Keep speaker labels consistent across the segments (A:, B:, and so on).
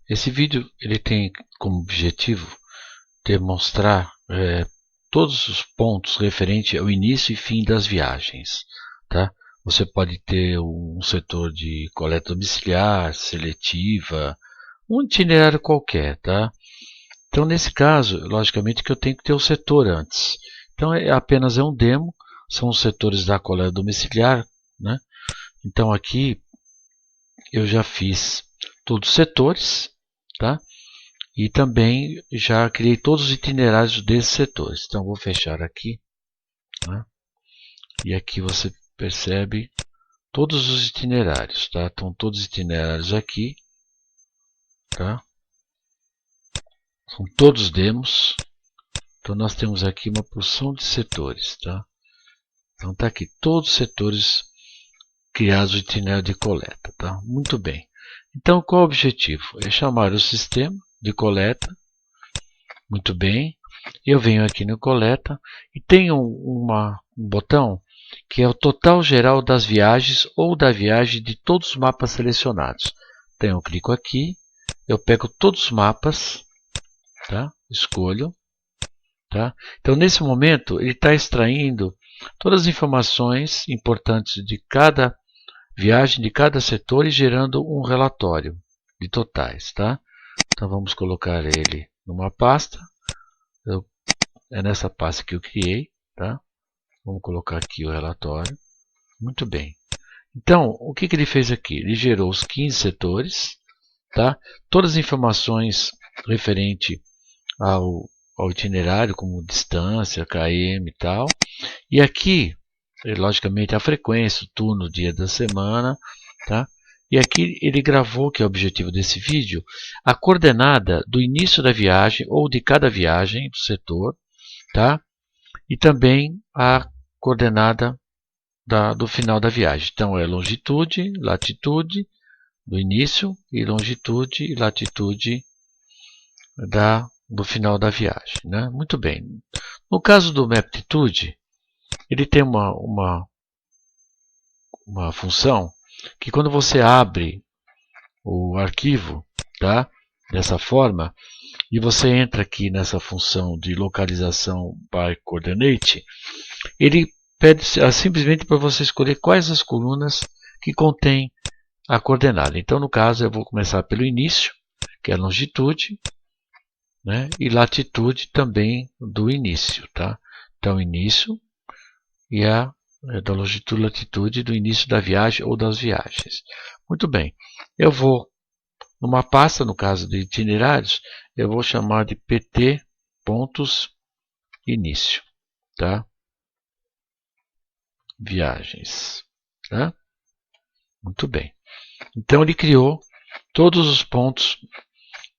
A: Esse vídeo ele tem como objetivo demonstrar todos os pontos referentes ao início e fim das viagens. Tá? Você pode ter um setor de coleta domiciliar, seletiva, um itinerário qualquer. Tá? Então, nesse caso, logicamente que eu tenho que ter o setor antes. Então, apenas um demo, são os setores da coleta domiciliar. Né? Então, aqui eu já fiz todos os setores, tá? E também já criei todos os itinerários desses setores. Então, vou fechar aqui. Né? E aqui você percebe todos os itinerários. Tá? Estão todos os itinerários aqui. Tá? São todos demos. Então, nós temos aqui uma porção de setores. Tá? Então, está aqui todos os setores criados o itinerário de coleta. Tá? Muito bem. Então, qual o objetivo? É chamar o sistema de coleta. Muito bem. Eu venho aqui no coleta e tenho um botão que é o total geral das viagens ou da viagem de todos os mapas selecionados. Então eu clico aqui, eu pego todos os mapas, tá? Escolho. Tá? Então nesse momento ele está extraindo todas as informações importantes de cada viagem, de cada setor e gerando um relatório de totais. Tá? Então vamos colocar ele numa pasta. É nessa pasta que eu criei. Tá? Vamos colocar aqui o relatório. Muito bem. Então, o que ele fez aqui? Ele gerou os 15 setores, tá? Todas as informações referentes ao itinerário, como distância, km e tal. E aqui, logicamente, a frequência, o turno, o dia da semana. Tá? E aqui ele gravou, que é o objetivo desse vídeo, a coordenada do início da viagem ou de cada viagem do setor. Tá? E também a coordenada do final da viagem. Então, é longitude, latitude do início e longitude e latitude do final da viagem. Né? Muito bem. No caso do Maptitude, ele tem uma função que quando você abre o arquivo, tá? Dessa forma, e você entra aqui nessa função de localização by coordinate, ele pede simplesmente para você escolher quais as colunas que contém a coordenada. Então, no caso, eu vou começar pelo início, que é a longitude, né? E latitude também do início. Tá? Então, início e da longitude e latitude do início da viagem ou das viagens. Muito bem. Eu vou, numa pasta, no caso de itinerários, eu vou chamar de pt pontos início. Tá? Viagens. Tá? Muito bem. Então ele criou todos os pontos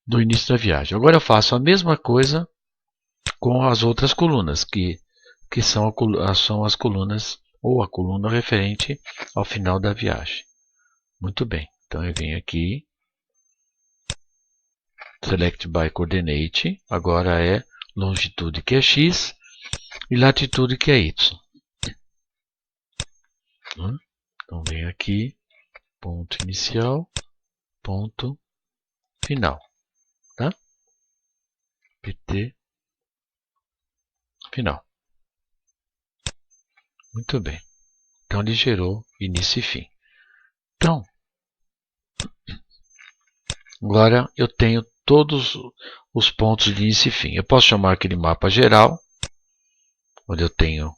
A: do início da viagem. Agora eu faço a mesma coisa com as outras colunas, que são as colunas ou a coluna referente ao final da viagem. Muito bem. Então eu venho aqui, Select by Coordinate, agora é longitude que é x e latitude que é y. Então venho aqui, ponto inicial, ponto final. Tá? PT final. Muito bem. Então ele gerou início e fim. Então, agora eu tenho todos os pontos de início e fim. Eu posso chamar aquele mapa geral, onde eu tenho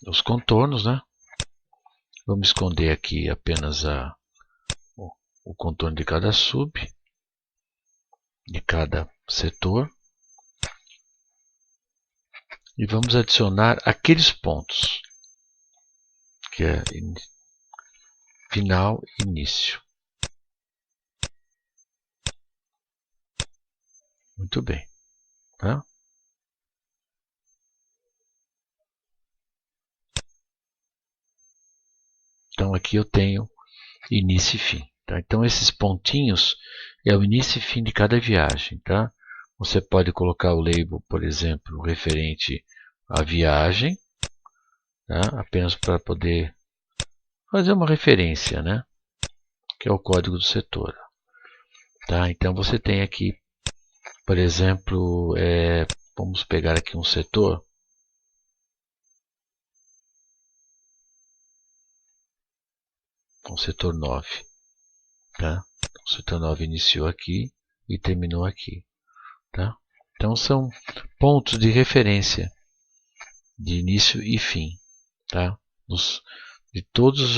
A: os contornos, né? Vamos esconder aqui apenas o contorno de cada sub, de cada setor. E vamos adicionar aqueles pontos, que é final e início. Muito bem. Tá? Então aqui eu tenho início e fim. Tá? Então esses pontinhos é o início e fim de cada viagem. Tá? Você pode colocar o label, por exemplo, referente à viagem, tá? Apenas para poder fazer uma referência, né? Que é o código do setor. Tá? Então você tem aqui, por exemplo, vamos pegar aqui um setor. O setor 9. Tá? O setor 9 iniciou aqui e terminou aqui. Tá? Então são pontos de referência de início e fim, tá? De todas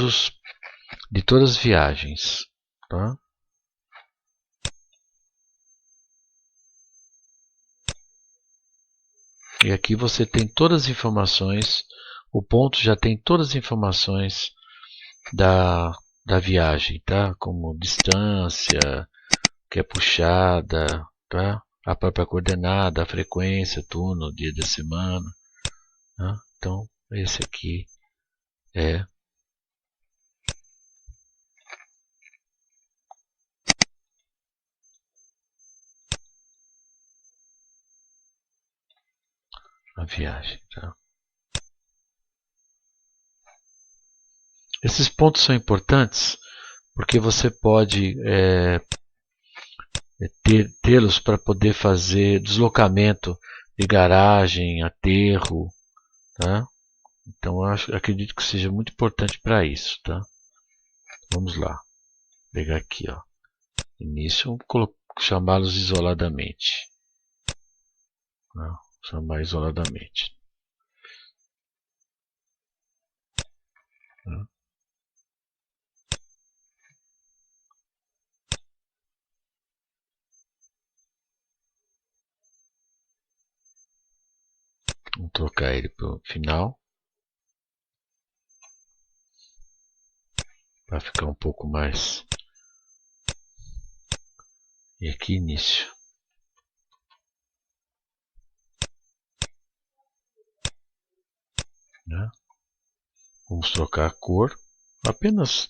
A: as viagens, tá? E aqui você tem todas as informações, o ponto já tem todas as informações da viagem, tá? Como distância, que é puxada, tá? A própria coordenada, a frequência, turno, dia da semana, tá? Então, esse aqui é a viagem, tá? Esses pontos são importantes porque você pode tê-los para poder fazer deslocamento de garagem, aterro, tá? Então acredito que seja muito importante para isso, tá? Vamos lá, vou pegar aqui, ó, início, vou chamá-los isoladamente, né? Chamar isoladamente, né? Vamos trocar ele para o final para ficar um pouco mais. E aqui início, né? Vamos trocar a cor. Apenas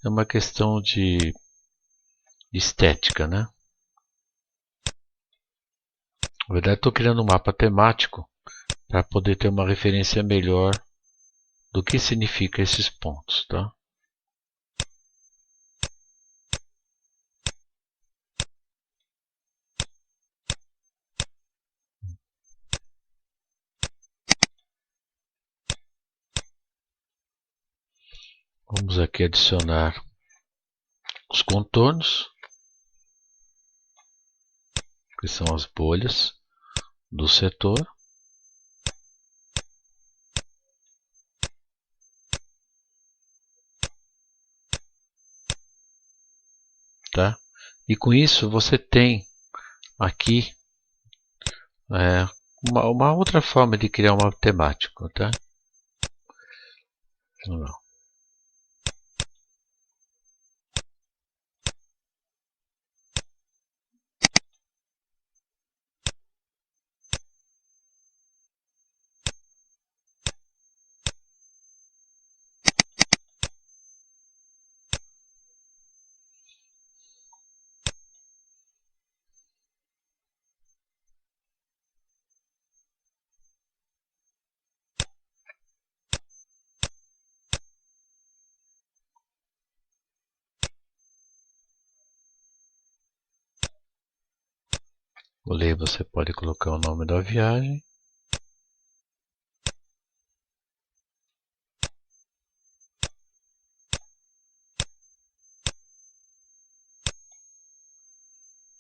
A: é uma questão de estética, né? Na verdade, estou criando um mapa temático para poder ter uma referência melhor do que significa esses pontos, tá? Vamos aqui adicionar os contornos, que são as bolhas do setor. Tá? E com isso você tem aqui uma outra forma de criar um mapa temático. Tá? Ali você pode colocar o nome da viagem.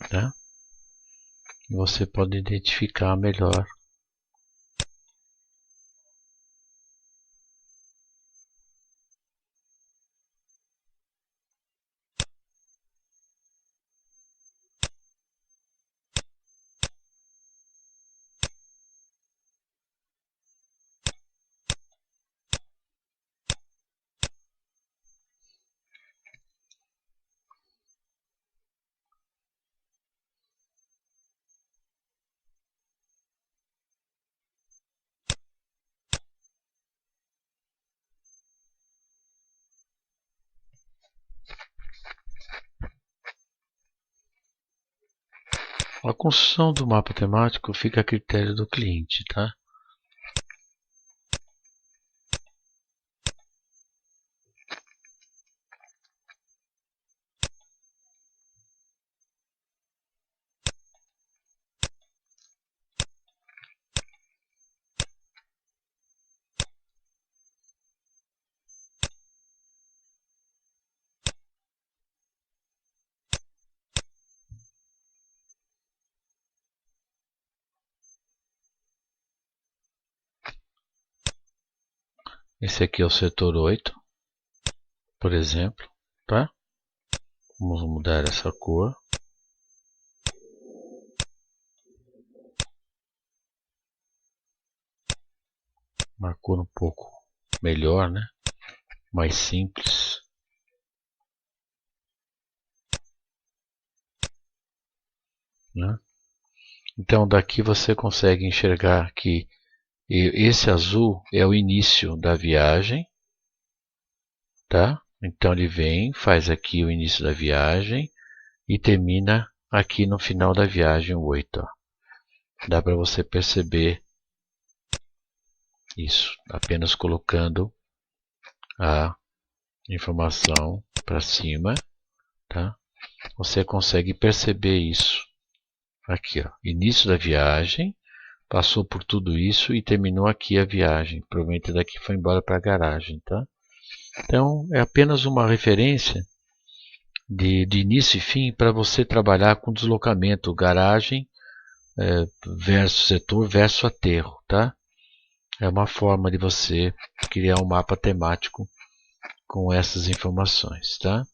A: Tá? E você pode identificar melhor. A construção do mapa temático fica a critério do cliente, tá? Esse aqui é o setor 8, por exemplo, tá? Vamos mudar essa cor. Uma cor um pouco melhor, né? Mais simples. Né? Então daqui você consegue enxergar que esse azul é o início da viagem, tá? Então ele vem, faz aqui o início da viagem e termina aqui no final da viagem, o 8. Ó. Dá para você perceber isso, apenas colocando a informação para cima, tá? Você consegue perceber isso. Aqui, ó, início da viagem, passou por tudo isso e terminou aqui a viagem. Provavelmente daqui foi embora para a garagem, tá? Então, é apenas uma referência de início e fim para você trabalhar com deslocamento, garagem versus setor versus aterro, tá? É uma forma de você criar um mapa temático com essas informações, tá?